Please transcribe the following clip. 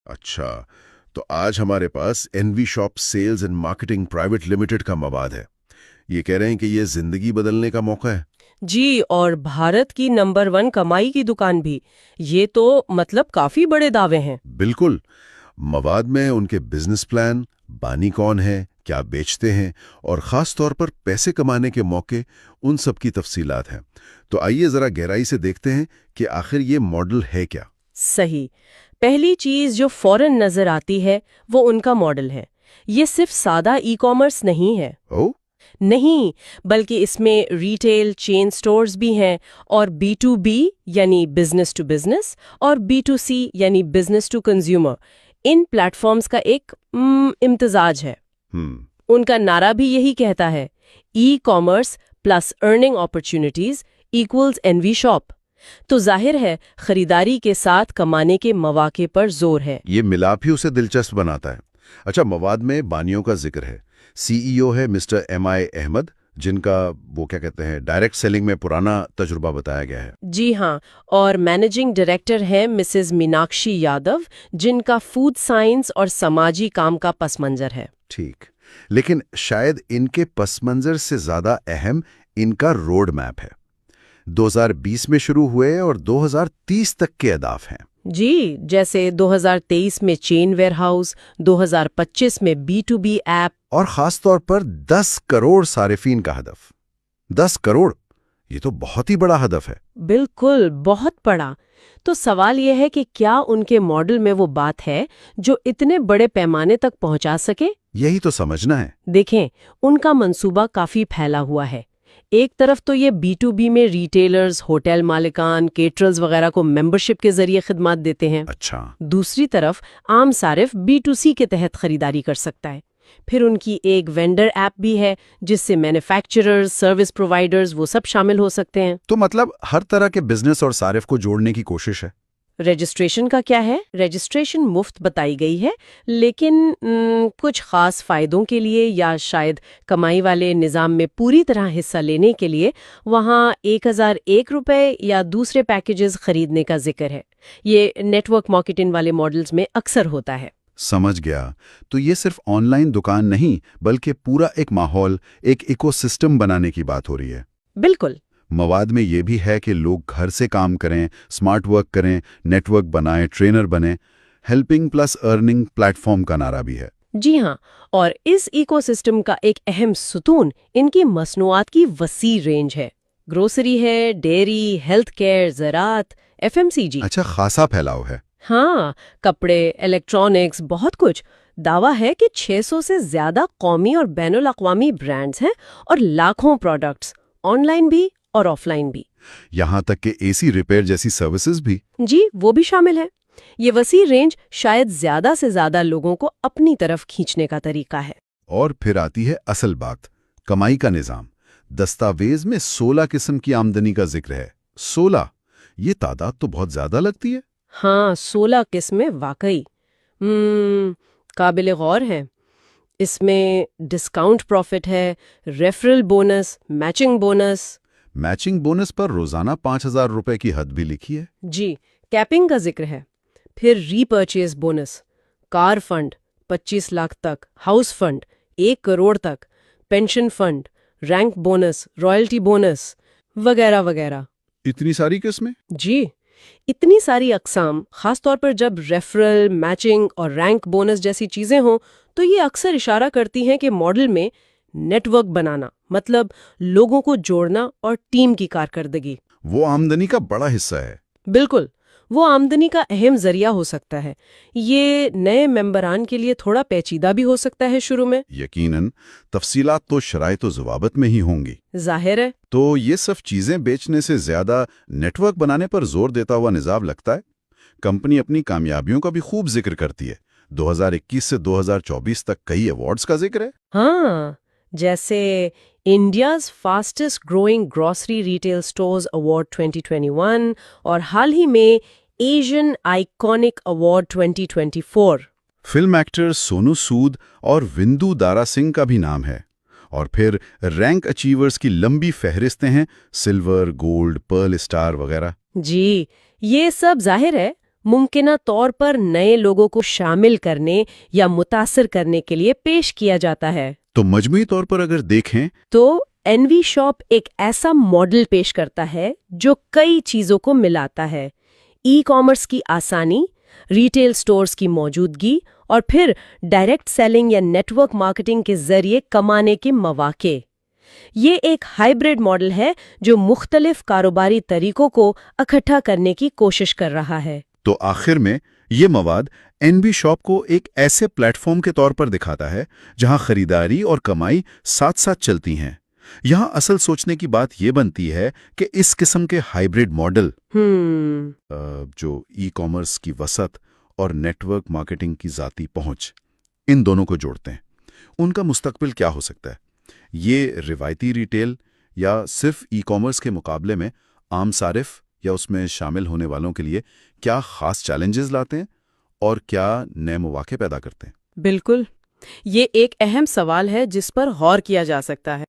اچھا، تو آج ہمارے پاس N V shop sales and marketing private limited کا مواد ہے۔ یہ کہہ رہے ہیں کہ یہ زندگی بدلنے کا موقع ہے۔ جی، اور بھارت کی نمبر 1 کمائی کی دکان بھی۔ یہ تو مطلب کافی بڑے دعوے ہیں۔ بالکل، مواد میں ان کے بزنس پلان، بانی کون ہے، کیا بیچتے ہیں، اور خاص طور پر پیسے کمانے کے موقع، ان سب کی تفصیلات ہیں۔ تو آئیے ذرا گہرائی سے دیکھتے ہیں کہ آخر یہ ماڈل ہے کیا۔ صحیح۔ پہلی چیز جو فوراً نظر آتی ہے وہ ان کا ماڈل ہے۔ یہ صرف سادہ ای کامرس نہیں ہے، او، نہیں، بلکہ اس میں ریٹیل چین سٹورز بھی ہیں، اور B2B یعنی بزنس ٹو بزنس اور B2C یعنی بزنس ٹو کنزیومر، ان پلیٹ فارمز کا ایک امتزاج ہے۔ ان کا نعرہ بھی یہی کہتا ہے، e commerce plus earning opportunities equals N V shop. تو ظاہر ہے خریداری کے ساتھ کمانے کے مواقع پر زور ہے۔ یہ ملاپ ہی اسے دلچسپ بناتا ہے۔ اچھا، مواد میں بانیوں کا ذکر ہے۔ CEO ہے مسٹر M.I. احمد، جن کا وہ کیا کہتے ہیں ڈائریکٹ سیلنگ میں پرانا تجربہ بتایا گیا ہے۔ جی ہاں، اور مینیجنگ ڈائریکٹر ہیں مسز میناکشی یادو، جن کا فوڈ سائنس اور سماجی کام کا پس منظر ہے۔ ٹھیک، لیکن شاید ان کے پس منظر سے زیادہ اہم ان کا روڈ میپ ہے۔ 2020 میں شروع ہوئے اور 2030 تک کے اہداف ہیں۔ جی، جیسے 2023 میں چین ویئر ہاؤس، 2025 میں B2B ایپ۔ اور خاص طور پر 10 کروڑ صارفین کا ہدف۔ 10 کروڑ، یہ تو بہت ہی بڑا ہدف ہے۔ بالکل، بہت بڑا۔ تو سوال یہ ہے کہ کیا ان کے ماڈل میں وہ بات ہے جو اتنے بڑے پیمانے تک پہنچا سکے؟ یہی تو سمجھنا ہے۔ دیکھیں، ان کا منصوبہ کافی پھیلا ہوا ہے۔ ایک طرف تو یہ B2B میں ریٹیلرز، ہوٹل مالکان، کیٹررز وغیرہ کو ممبرشپ کے ذریعے خدمات دیتے ہیں۔ اچھا، دوسری طرف عام صارف B2C کے تحت خریداری کر سکتا ہے۔ پھر ان کی ایک وینڈر ایپ بھی ہے جس سے مینوفیکچررز، سروس پرووائیڈرز وہ سب شامل ہو سکتے ہیں۔ تو مطلب ہر طرح کے بزنس اور صارف کو جوڑنے کی کوشش ہے۔ رجسٹریشن کا کیا ہے؟ رجسٹریشن مفت بتائی گئی ہے، لیکن کچھ خاص فائدوں کے لیے یا شاید کمائی والے نظام میں پوری طرح حصہ لینے کے لیے وہاں 1001 روپے یا دوسرے پیکیجز خریدنے کا ذکر ہے۔ یہ نیٹ ورک مارکیٹنگ والے ماڈلز میں اکثر ہوتا ہے۔ سمجھ گیا۔ تو یہ صرف آن لائن دکان نہیں بلکہ پورا ایک ماحول، ایک ایکو سسٹم بنانے کی بات ہو رہی ہے۔ بالکل۔ مواد میں یہ بھی ہے کہ لوگ گھر سے کام کریں، سمارٹ ورک کریں، نیٹ ورک بنائیں، ٹرینر بنیں۔ Helping plus earning plate form کا نعرہ بھی ہے۔ جی ہاں، اور اس ایکو سسٹم کا ایک اہم ستون ان کی مصنوعات کی وسیع رینج ہے۔ گروسری ہے، ڈیری، ہیلتھ کیئر، زراعت، FMCG۔ اچھا، خاصا پھیلاؤ ہے۔ ہاں، کپڑے، الیکٹرانکس، بہت کچھ۔ دعویٰ ہے کہ 600 سے زیادہ قومی اور بین الاقوامی برانڈز ہیں اور لاکھوں پروڈکٹس، آن لائن بھی اور آف لائن بھی۔ یہاں تک کہ AC ریپیئر جیسی سروسز بھی۔ جی، وہ بھی شامل ہے۔ یہ وسیع رینج شاید زیادہ سے زیادہ لوگوں کو اپنی طرف کھینچنے کا طریقہ ہے۔ اور پھر آتی ہے اصل بات، کمائی کا نظام۔ دستاویز میں 16 قسم کی آمدنی کا ذکر ہے۔ 16، یہ تعداد تو بہت زیادہ لگتی ہے۔ ہاں، 16 قسمیں واقعی قابل غور ہیں۔ اس میں ڈسکاؤنٹ پروفٹ ہے، referral bonus, matching bonus. Matching bonus پر روزانہ 5000 روپے کی حد بھی لکھی ہے۔ جی، کیپنگ کا ذکر ہے۔ پھر repurchase bonus, car fund 25 lakh تک، ہاؤس فنڈ 1 کروڑ تک، pension fund, rank bonus, royalty bonus وغیرہ وغیرہ۔ اتنی ساری قسمیں؟ جی، اتنی ساری اقسام، خاص طور پر جب ریفرل، میچنگ اور رینک بونس جیسی چیزیں ہوں تو یہ اکثر اشارہ کرتی ہیں کہ ماڈل میں نیٹ ورک بنانا، مطلب لوگوں کو جوڑنا اور ٹیم کی کارکردگی، وہ آمدنی کا بڑا حصہ ہے۔ بالکل، وہ آمدنی کا اہم ذریعہ ہو سکتا ہے۔ یہ نئے ممبران کے لیے تھوڑا پیچیدہ بھی ہو سکتا ہے شروع میں۔ یقیناً، تفصیلات تو شرائط و ضوابط میں ہی ہوں گی۔ ظاہر ہے۔ تو یہ سب چیزیں بیچنے سے زیادہ نیٹ ورک بنانے پر زور دیتا ہوا نظام لگتا ہے۔ کمپنی اپنی کامیابیوں کا بھی خوب ذکر کرتی ہے۔ 2021 سے 2024 تک کئی ایوارڈز کا ذکر ہے۔ ہاں، جیسے India's fastest growing grocery retail stores award 2021 اور حال ہی میں Asian iconic award 2024۔ Film actor Sonu Sood اور وندو دارا سنگھ کا بھی نام ہے۔ اور پھر رینک اچیورز کی لمبی فہرستیں ہیں، سلور، گولڈ، پرل اسٹار وغیرہ۔ جی، یہ سب ظاہر ہے ممکنہ طور پر نئے لوگوں کو شامل کرنے یا متاثر کرنے کے لیے پیش کیا جاتا ہے۔ تو مجموعی طور پر اگر دیکھیں تو انوی شاپ ایک ایسا ماڈل پیش کرتا ہے جو کئی چیزوں کو ملاتا ہے: ای کامرس کی آسانی، ریٹیل سٹورز کی موجودگی، اور پھر ڈائریکٹ سیلنگ یا نیٹ ورک مارکیٹنگ کے ذریعے کمانے کے مواقع۔ یہ ایک ہائبرڈ ماڈل ہے جو مختلف کاروباری طریقوں کو اکٹھا کرنے کی کوشش کر رہا ہے۔ تو آخر میں یہ مواد NB شاپ کو ایک ایسے پلیٹ فارم کے طور پر دکھاتا ہے جہاں خریداری اور کمائی ساتھ ساتھ چلتی ہیں۔ یہاں اصل سوچنے کی بات یہ بنتی ہے کہ اس قسم کے ہائبرڈ ماڈل جو ای کامرس کی وسعت اور نیٹ ورک مارکیٹنگ کی ذاتی پہنچ، ان دونوں کو جوڑتے ہیں، ان کا مستقبل کیا ہو سکتا ہے؟ یہ روایتی ریٹیل یا صرف ای کامرس کے مقابلے میں عام صارف یا اس میں شامل ہونے والوں کے لیے کیا خاص چیلنجز لاتے ہیں اور کیا نئے مواقع پیدا کرتے ہیں؟ بالکل، یہ ایک اہم سوال ہے جس پر غور کیا جا سکتا ہے۔